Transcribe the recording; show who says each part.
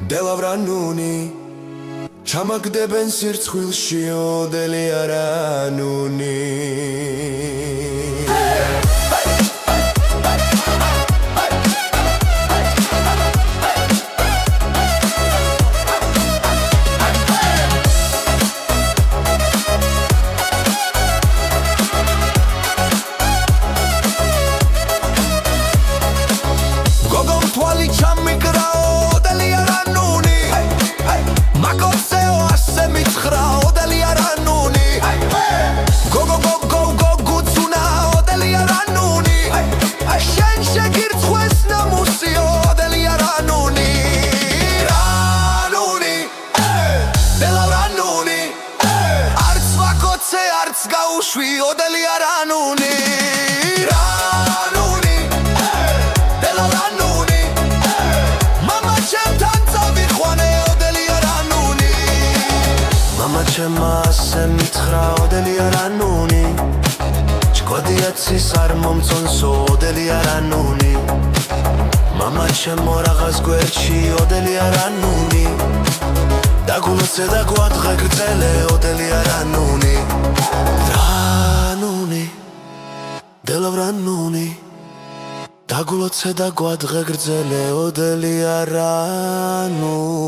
Speaker 1: დელავრანუნი ჩამაგდებენ სირცხვილში ოდელი არანუნი
Speaker 2: გაუშვი ოდელი არანუნი რანუნი დელარანუნი მამა ჩემთან წავიყვანე ოდელი არანუნი
Speaker 1: მამა ჩემმა ასე მითხრა ოდელი არანუნი ჭკოდიაცის არ მომწონს ოდელი არანუნი მამა ჩემო რაღაც გვერდში ოდელი არანუნი დაგულოცე და გვადღე გრძელე ოდელი არანუნი რანუნი დელავრანუნი დაგულოცე და გვადღე გრძელე ოდელი არანუნი